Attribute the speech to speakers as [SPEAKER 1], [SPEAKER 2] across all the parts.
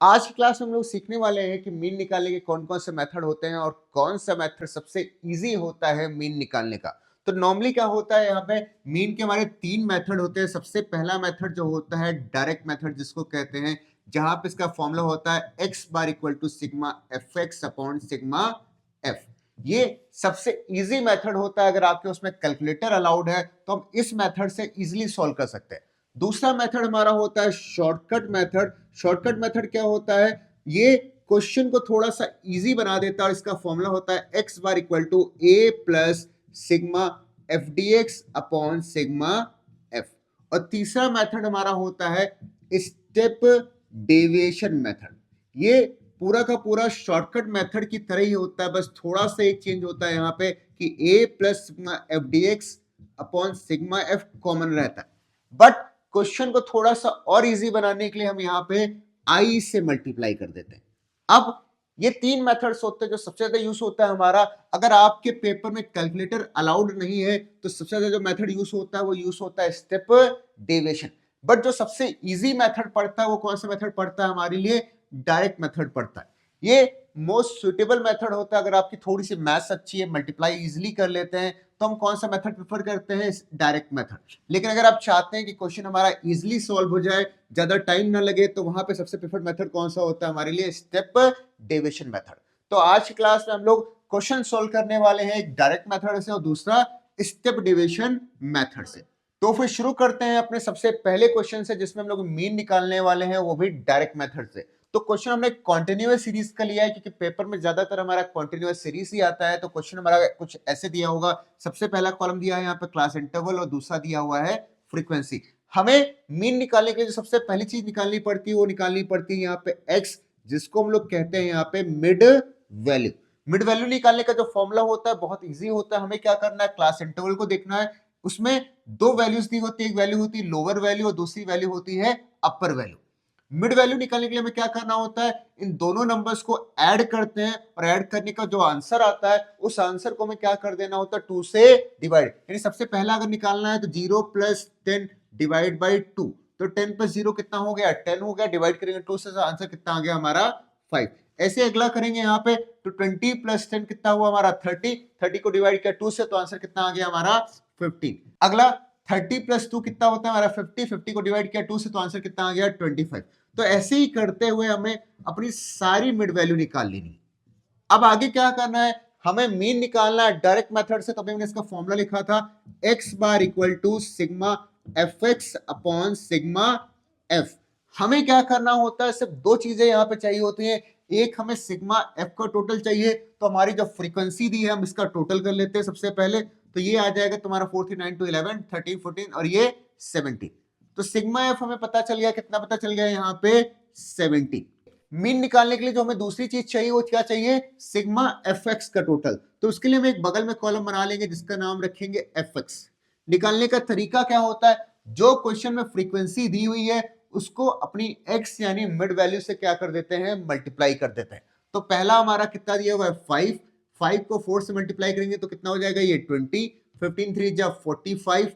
[SPEAKER 1] आज की क्लास में हम लोग सीखने वाले हैं कि मीन निकालने के कौन कौन से मेथड होते हैं और कौन सा मेथड सबसे इजी होता है मीन निकालने का। तो नॉर्मली क्या होता है, यहाँ पे मीन के हमारे तीन मेथड होते हैं। सबसे पहला मेथड जो होता है डायरेक्ट मेथड जिसको कहते हैं, जहां पे इसका फॉर्मूला होता है x bar equal to sigma f x upon sigma f. ये सबसे इजी मेथड होता है। अगर आपके उसमें कैलकुलेटर अलाउड है तो हम इस मेथड से इजिली सॉल्व कर सकते हैं। दूसरा मेथड हमारा होता है शॉर्टकट मेथड। शॉर्टकट मेथड क्या होता है, ये क्वेश्चन को थोड़ा सा इजी बना देता है और इसका फॉर्मूला होता है x bar equal to a plus sigma f d x upon sigma f. और तीसरा मेथड हमारा होता है स्टेप डेविएशन मेथड। ये पूरा का पूरा शॉर्टकट मेथड की तरह ही होता है, बस थोड़ा सा एक चेंज होता है यहाँ पे कि a plus sigma f d x upon sigma f common रहता है। बट क्वेश्चन को थोड़ा सा और इजी बनाने के लिए हम यहाँ पे आई से मल्टीप्लाई कर देते हैं। अब ये तीन मेथड्स होते हैं जो सबसे ज्यादा यूज होता है हमारा। अगर आपके पेपर में कैलकुलेटर अलाउड नहीं है तो सबसे ज्यादा जो मेथड यूज होता है वो यूज होता है स्टेप डेविएशन। बट जो सबसे इजी मेथड पड़ता है वो कौन सा मेथड पड़ता है हमारे लिए, डायरेक्ट मेथड पड़ता है। ये मोस्ट सुटेबल मेथड होता है। अगर आपकी थोड़ी सी मैथ्स अच्छी है, मल्टीप्लाई इजिली कर लेते हैं, तो हम कौन सा मेथड प्रेफर करते हैं, डायरेक्ट मेथड। लेकिन अगर आप चाहते हैं कि क्वेश्चन हमारा इजिली सॉल्व हो जाए, ज्यादा टाइम ना लगे, तो वहां पे सबसे प्रेफर्ड मेथड कौन सा होता है हमारे लिए, स्टेप डेविएशन मेथड। तो आज की क्लास में हम लोग क्वेश्चन सॉल्व करने वाले हैं एक डायरेक्ट मेथड से और दूसरा स्टेप डेविएशन मेथड से। तो फिर शुरू करते हैं अपने सबसे पहले क्वेश्चन से, जिसमें हम लोग मीन निकालने वाले हैं, वो भी डायरेक्ट मेथड से। तो क्वेश्चन हमने कॉन्टिन्यूअस सीरीज का लिया है क्योंकि पेपर में ज्यादातर हमारा कॉन्टिन्यूअस सीरीज ही आता है। तो क्वेश्चन हमारा कुछ ऐसे दिया होगा, सबसे पहला कॉलम दिया है यहाँ पे क्लास इंटरवल और दूसरा दिया हुआ है फ्रीक्वेंसी। हमें मीन निकालने के लिए जो सबसे पहली चीज निकालनी पड़ती है वो निकालनी पड़ती है यहाँ पे एक्स, जिसको हम लोग कहते हैं यहाँ पे मिड वैल्यू। मिड वैल्यू निकालने का जो फॉर्मूला होता है बहुत इजी होता है। हमें क्या करना है, क्लास इंटरवल को देखना है। उसमें दो वैल्यूज दी होती है, एक वैल्यू होती है लोअर वैल्यू और दूसरी वैल्यू होती है अपर वैल्यू। मिड वैल्यू निकालने के लिए हमें क्या करना होता है, इन दोनों नंबर्स को ऐड करते हैं और ऐड करने का जो आंसर आता है उस आंसर को हमें क्या कर देना होता है, 2 से डिवाइड। यानी सबसे पहला अगर निकालना है तो 0 प्लस 10 डिवाइड बाई 2। तो 10 प्लस 0 कितना हो गया, 10 हो गया। डिवाइड करेंगे 2 से, आंसर कितना आ गया हमारा 5। ऐसे अगला करेंगे यहाँ पे तो 20 प्लस 10 कितना हुआ हमारा 30। 30 को डिवाइड किया 2 से तो आंसर कितना आ गया हमारा 15। अगला 30 प्लस 2 कितना होता है हमारा 50। 50 को डिवाइड किया 2 से तो आंसर कितना आ गया 25। तो ऐसे ही करते हुए हमें अपनी सारी मिड वैल्यू निकाल लेनी। अब आगे क्या करना है, हमें मीन निकालना है डायरेक्ट मेथड से। तो मैंने इसका फॉर्मूला लिखा था x bar equal to sigma f x upon sigma f. हमें क्या करना होता है, सिर्फ दो चीजें यहाँ पे चाहिए होती हैं। एक हमें सिग्मा एफ का टोटल चाहिए, तो हमारी जो फ्रीक्वेंसी दी है हम इसका टोटल कर लेते हैं सबसे पहले। तो ये आ जाएगा तुम्हारा 4 3 9 2 11 13 14 और ये 17। तो सिग्मा एफ हमें पता चल गया, कितना पता चल गया यहाँ पे 17। मीन निकालने के लिए जो हमें दूसरी चीज चाहिए वो क्या चाहिए, सिग्मा एफ एक्स का टोटल। तो उसके लिए हम एक बगल में कॉलम बना लेंगे जिसका नाम रखेंगे एफ एक्स। निकालने का तरीका क्या होता है, जो क्वेश्चन में फ्रीक्वेंसी दी हुई है उसको अपनी एक्स यानी मिड वैल्यू से क्या कर देते हैं, मल्टीप्लाई कर देते हैं। तो पहला हमारा कितना दिया हुआ है 5। 5 को 4 से मल्टीप्लाई करेंगे तो कितना हो जाएगा ये 20। 15 3 जा 45,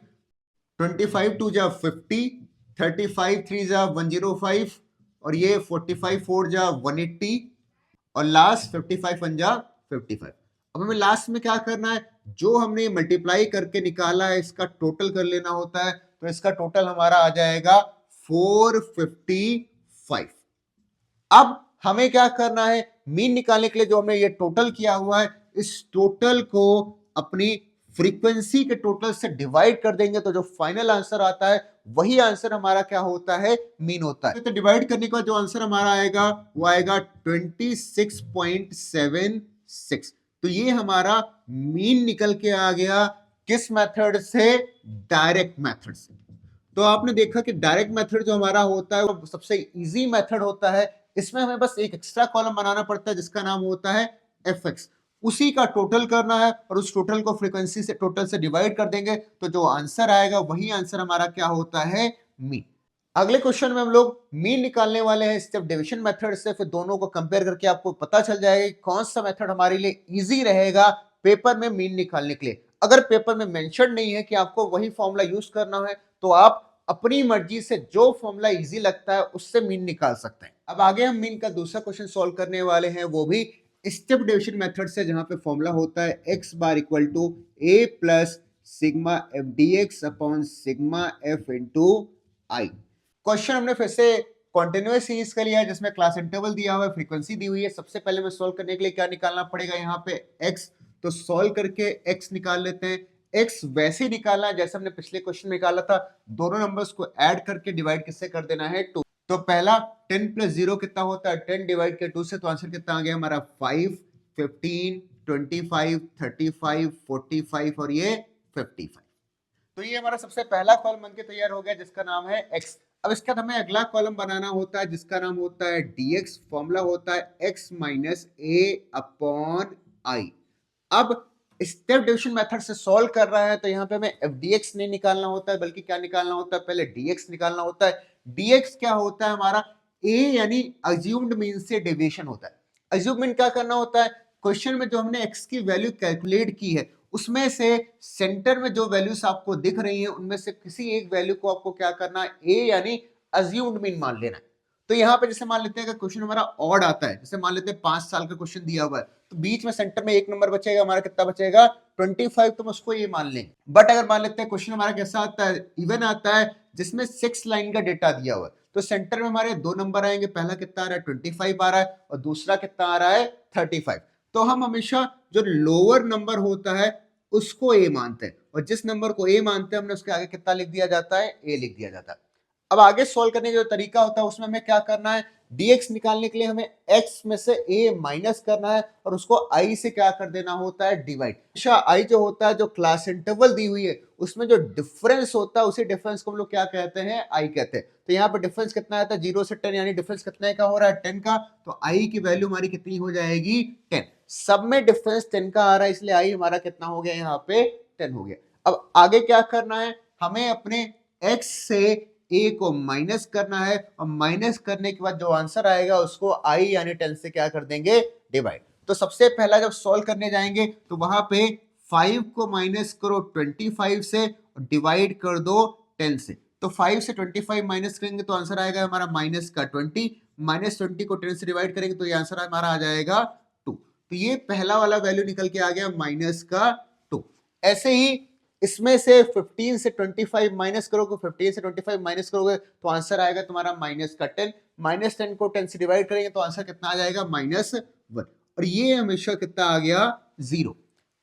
[SPEAKER 1] 25 2 जा 50, 35 3 जा 105 और ये 45 4 जा 180 और लास्ट 55 1 जा 55। अब हमें लास्ट में क्या करना है, जो हमने मल्टीप्लाई करके निकाला है इसका टोटल कर लेना होता है। तो इसका टोटल हमारा आ जाएगा 455। अब हमें क्या करना है, मीन निकालने के लिए जो हमने ये टोटल किया हुआ है इस टोटल को अपनी फ्रीक्वेंसी के टोटल से डिवाइड कर देंगे तो जो फाइनल आंसर आता है वही आंसर हमारा क्या होता है, मीन होता है। तो डिवाइड करने के बाद जो आंसर हमारा आएगा वो आएगा 26.76। तो ये हमारा मीन निकल के आ गया किस मेथड से, डायरेक्ट मेथड से। तो आपने देखा कि डायरेक्ट मेथड जो हमारा होता है वो सबसे इजी मेथड होता है। इसमें हमें बस एक एक्स्ट्रा कॉलम बनाना पड़ता है जिसका नाम होता है एफ एक्स। उसी का टोटल करना है और उस टोटल को फ्रीक्वेंसी से टोटल से डिवाइड कर देंगे तो जो आंसर आएगा वही आंसर हमारा क्या होता है, मीन। अगले क्वेश्चन में हम लोग मीन निकालने वाले हैं स्टेप डिवीजन मेथड से। फिर दोनों को कंपेयर करके आपको पता चल जाएगा कि कौन सा मेथड हमारे लिए इजी रहेगा पेपर में मीन निकालने के लिए। अगर पेपर में मेंशन नहीं है कि आपको वही फॉर्मूला यूज करना है तो आप अपनी मर्जी से जो फॉर्मूला इजी लगता है उससे मीन निकाल सकते हैं। अब आगे हम मीन का दूसरा क्वेश्चन सॉल्व करने वाले हैं, वो भी स्टेप डिविजन मेथड से, जहां पे फॉर्मूला होता है x bar equal to a plus sigma f d x upon sigma f into i. Question हमने फिर से कॉन्टिन्यूअस सीरीज का लिया है, जिसमें क्लास इंटरवल दिया हुआ है, फ्रीक्वेंसी दी हुई है। सबसे पहले में सॉल्व करने के लिए क्या निकालना पड़ेगा यहाँ पे x, तो सॉल्व करके x निकाल लेते हैं। x वैसे ही निकालना है जैसे हमने पिछले क्वेश्चन में निकाला था, दोनों नंबर्स को ऐड करके डिवाइड किससे कर देना है, 2। तो पहला 10 प्लस 0 कितना होता है, 10 डिवाइड के 2 से, तो आंसर कितना आ गया हमारा 5, 15, 25, 35, 45 और ये 55। तो ये हमारा सबसे पहला कॉलम बनके तैयार हो गया, जिसका नाम है x। अब इसके बाद हमें अगला कॉलम बनाना होता है, जिसका नाम होता है dx। फॉर्मूला होता है x minus a upon I. अब स्टेप डिविजन मेथड से सॉल्व कर रहा है, तो यहाँ पे हमें एफ डी एक्स नहीं निकालना होता है, बल्कि क्या निकालना होता है, पहले dx निकालना होता है। dx क्या होता है हमारा, a यानी अज्यूम्ड मीन से डेविएशन होता है। अज्यूम मीन क्या करना होता है, क्वेश्चन में जो हमने x की वैल्यू कैलकुलेट की है, उसमें से सेंटर में जो वैल्यूज आपको दिख रही हैं, उनमें से किसी एक वैल्यू को आपको क्या करना है, a यानी अज्यूम्ड मीन मान लेना है। तो यहाँ पे जैसे मान लेते हैं कि क्वेश्चन हमारा ऑड आता है, जैसे मान लेते हैं 5 साल का क्वेश्चन दिया हुआ है, तो बीच में सेंटर में एक नंबर बचेगा, हमारा कितना बचेगा 25, तो हम उसको ये मान लेंगे। बट अगर मान लेते हैं क्वेश्चन हमारा कैसा आता है, इवन आता है, जिसमें 6 लाइन का डेटा दिया हुआ है, तो सेंटर में हमारे दो नंबर आएंगे, पहला कितना आ रहा है 25 आ रहा है, और दूसरा कितना आ रहा है 35। तो हम हमेशा जो लोअर नंबर होता है उसको ए मानते हैं, और जिस नंबर को ए मानते हैं हमने उसके आगे कितना लिख दिया जाता है, ए लिख दिया जाता है। अब आगे सॉल्व करने का जो तरीका होता है, उसमें हमें क्या करना है, dx निकालने के लिए हमें x में से a माइनस करना है, और उसको i से क्या कर देना होता है, डिवाइड। अच्छा, i जो होता है, जो क्लास इंटरवल दी हुई है, उसमें जो डिफरेंस होता है, उसी डिफरेंस को हम लोग क्या कहते हैं, i कहते हैं। तो यहाँ पर डिफरेंस कितना आता है, 0 से 10, यानी डिफरेंस कितने का हो रहा है, 10 का। तो i की वैल्यू हमारी कितनी हो जाएगी, 10। सब में डिफरेंस 10 का आ रहा है, इसलिए i हमारा कितना हो गया, यहाँ पे 10 हो गया। अब आगे क्या करना है, हमें अपने x से a को माइनस करना है, और माइनस करने के बाद जो आंसर आएगा उसको i यानी 10 से क्या कर देंगे, डिवाइड। तो सबसे पहला जब सॉल्व करने जाएंगे, तो वहां पे 5 को माइनस करो 25 से, और डिवाइड कर दो 10 से। तो 5 से 25 माइनस करेंगे तो आंसर आएगा हमारा माइनस का 20, माइनस 20 को 10 से डिवाइड करेंगे तो ये आंसर हमारा आ जाएगा 2। तो ये पहला वाला वैल्यू निकल के आ गया माइनस का 2। ऐसे ही इसमें से 15 से 25 माइनस करोगे, 15 से 25 माइनस करोगे तो आंसर आएगा तुम्हारा माइनस का 10। माइनस 10 को 10 से डिवाइड करेंगे तो आंसर कितना आ जाएगा, -1। और ये हमेशा कितना आ गया, 0।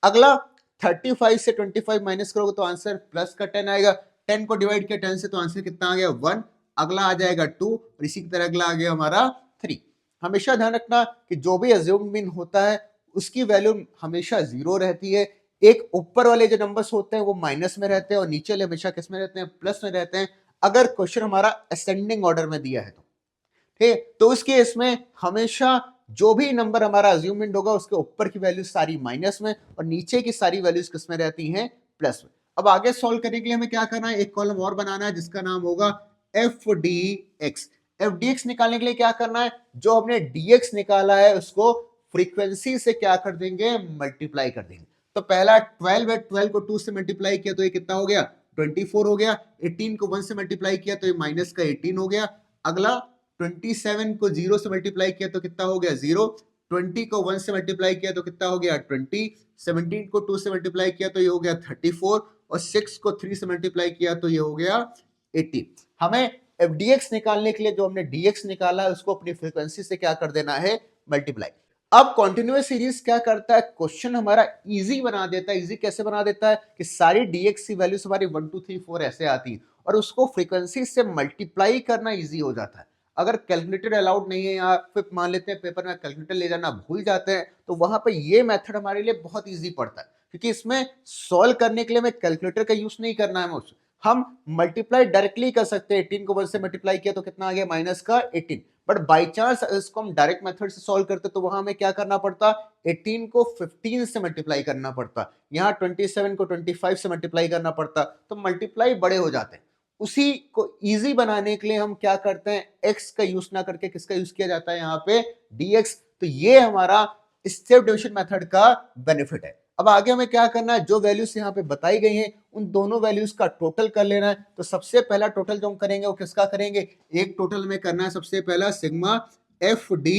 [SPEAKER 1] अगला 35 से 25 माइनस करोगे तो आंसर प्लस का 10 आएगा। 10 को डिवाइड किया 10 से तो आंसर कितना आ गया, 1। अगला आ जाएगा 2, और इसी की तरह अगला आ गया हमारा 3। हमेशा ध्यान रखना कि जो भी अज्यूम्ड मीन होता है उसकी वैल्यू हमेशा 0 रहती है। एक ऊपर वाले जो नंबर्स होते हैं वो माइनस में रहते हैं, और नीचे वाले हमेशा किस में रहते हैं, प्लस में रहते हैं, अगर क्वेश्चन हमारा असेंडिंग ऑर्डर में दिया है तो। ठीक, तो उस केस में हमेशा जो भी नंबर हमारा अज्यूम्ड होगा उसके ऊपर की वैल्यू सारी माइनस में, और नीचे की सारी वैल्यूज किस में रहती हैं, प्लस में। अब आगे सॉल्व करने के लिए हमें क्या करना है, एक कॉलम और बनाना है, जिसका नाम होगा F d x. F d x निकालने के लिए क्या करना है, जो हमने dx निकाला है उसको फ्रीक्वेंसी से क्या कर देंगे, मल्टीप्लाई कर देंगे। तो पहला 12 है, 12 को 2 से मल्टीप्लाई किया तो ये कितना हो गया, 24 हो गया। 18 को 1 से मल्टीप्लाई किया तो ये माइनस का 18 हो गया। अगला 27 को 0 से मल्टीप्लाई किया तो कितना हो गया, 0। 20 को 1 से मल्टीप्लाई किया तो कितना हो गया, 20। 17 को 2 से मल्टीप्लाई किया तो ये हो गया 34, और 6 को 3 से मल्टीप्लाई किया तो ये हो गया 18। हमें एफ डी एक्स निकालने के लिए जो हमने dx निकाला है उसको अपनी फ्रीक्वेंसी से क्या कर देना है, मल्टीप्लाई। अब कॉन्टिन्यूअस सीरीज क्या करता है, क्वेश्चन हमारा इजी बना देता है। इजी कैसे बना देता है कि सारी dx की वैल्यूज हमारी 1 2 3 4 ऐसे आती है, और उसको फ्रीक्वेंसी से मल्टीप्लाई करना इजी हो जाता है। अगर कैलकुलेटर अलाउड नहीं है, या फिर मान लेते हैं पेपर में कैलकुलेटर ले जाना भूल जाते हैं, तो वहां पर ये मेथड हमारे लिए बहुत ईजी पड़ता है, क्योंकि इसमें सॉल्व करने के लिए हमें कैलकुलेटर का यूज नहीं करना है। हम मल्टीप्लाई डायरेक्टली कर सकते हैं। 18 को 1 से मल्टीप्लाई किया तो कितना आ गया, माइनस का 18। बट बाई चांस इसको हम डायरेक्ट मेथड से सॉल्व करते तो वहां हमें क्या करना पड़ता, 18 को 15 से मल्टीप्लाई करना पड़ता, यहाँ 27 को 25 से मल्टीप्लाई करना पड़ता, तो मल्टीप्लाई बड़े हो जाते हैं। उसी को इजी बनाने के लिए हम क्या करते हैं, x का यूज ना करके किसका यूज किया जाता है, यहाँ पे dx। तो ये हमारा स्टेप डिविजन मेथड का बेनिफिट है। अब आगे हमें क्या करना है, जो वैल्यूज यहाँ पे बताई गई हैं उन दोनों वैल्यूज का टोटल कर लेना है। तो सबसे पहला टोटल जो हम करेंगे वो किसका करेंगे, एक टोटल में करना है सबसे पहला सिग्मा एफ डी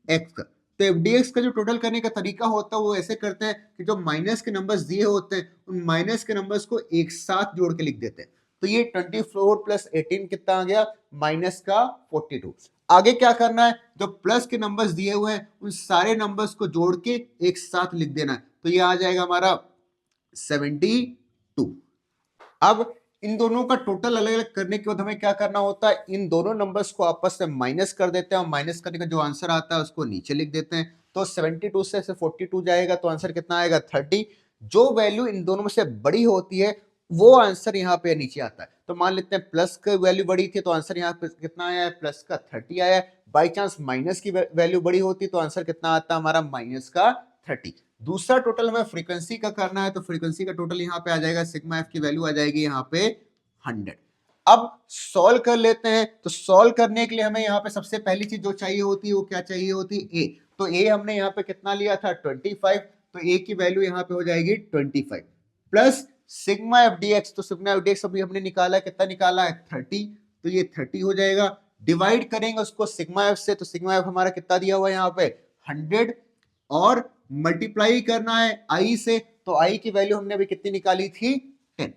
[SPEAKER 1] एक्स का। तो एफ डी एक्स का जो टोटल करने का तरीका होता है वो ऐसे करते हैं कि जो माइनस के नंबर्स दिए होते हैं उन माइनस के नंबर्स को एक साथ जोड़ के लिख देते हैं। तो ये 24 प्लस 18 कितना आ गया, माइनस का 42। आगे क्या करना है, जो प्लस के नंबर्स दिए हुए हैं उन सारे नंबर्स को जोड़ के एक साथ लिख देना है। तो ये आ जाएगा हमारा 72। अब इन दोनों का टोटल अलग अलग करने के बाद हमें क्या करना होता है, इन दोनों नंबर्स को आपस में माइनस कर देते हैं और माइनस करने का जो आंसर आता है उसको नीचे लिख देते हैं। तो 72 से 42 जाएगा तो आंसर कितना आएगा, 30। जो वैल्यू इन दोनों में से बड़ी होती है वो आंसर यहाँ पे नीचे आता है। तो मान लेते हैं प्लस की वैल्यू बड़ी थी तो आंसर यहाँ पे कितना आया है, प्लस का 30 आया है। बाई चांस माइनस की वैल्यू बड़ी होती तो आंसर कितना आता हमारा, माइनस का 30। दूसरा टोटल हमें फ्रीक्वेंसी का करना है, तो फ्रीक्वेंसी का टोटल यहाँ पे आ जाएगा, सिग्मा एफ की वैल्यू आ जाएगी यहाँ पे 100। अब सॉल्व कर लेते हैं। तो सॉल्व करने के लिए हमें यहाँ पे सबसे पहली चीज जो चाहिए होती है वो क्या चाहिए होती है, ए। तो ए हमने यहाँ पे कितना लिया था, 25। तो ए की वैल्यू यहाँ पे हो जाएगी 25 plus sigma f d x. तो सिग्मा एफ डी एक्स अभी हमने निकाला है, कितना निकाला है, 30। तो ये 30 हो जाएगा। डिवाइड करेंगे उसको सिग्मा एफ से, तो सिग्मा एफ हमारा कितना दिया हुआ है यहाँ पे, 100। और मल्टीप्लाई करना है आई से, तो आई की वैल्यू हमने अभी कितनी निकाली थी, 10।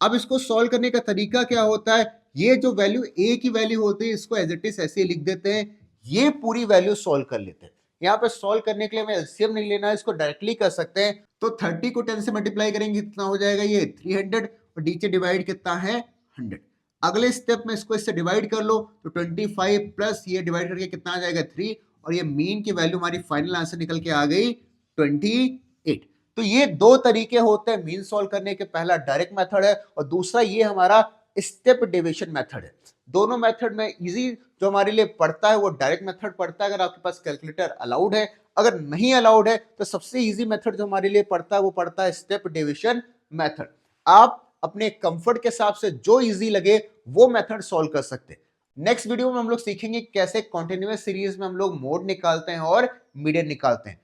[SPEAKER 1] अब इसको सॉल्व करने का तरीका क्या होता है, ये जो वैल्यू ए की वैल्यू होती है इसको एज इट इज ऐसे लिख देते हैं, ये पूरी वैल्यू सॉल्व कर लेते हैं। यहाँ पे सॉल्व करने के लिए हमें एलसीएम नहीं लेना है, इसको डायरेक्टली कर सकते हैं। तो 30 को 10 से मल्टीप्लाई करेंगे कितना हो जाएगा, ये 300। और नीचे डिवाइड कितना है, 100। अगले स्टेप में इसको इससे डिवाइड कर लो, तो 25 प्लस ये डिवाइड करके कितना आ जाएगा, 3। और ये मीन की वैल्यू हमारी फाइनल आंसर निकल के आ गई 28। तो ये दो तरीके होते हैं मीन सॉल्व करने के, पहला डायरेक्ट मेथड है और दूसरा ये हमारा स्टेप डेविएशन मेथड है। दोनों मेथड में इजी जो हमारे लिए पड़ता है वो डायरेक्ट मेथड पड़ता है, अगर आपके पास कैलकुलेटर अलाउड है। अगर नहीं अलाउड है तो सबसे इजी मेथड जो हमारे लिए पड़ता है वो पड़ता है स्टेप डेविएशन मेथड। आप अपने कंफर्ट के हिसाब से जो इजी लगे वो मेथड सॉल्व कर सकते हैं। नेक्स्ट वीडियो में हम लोग सीखेंगे कैसे कॉन्टिन्यूअस सीरीज में हम लोग मोड निकालते हैं और मीडियन निकालते हैं।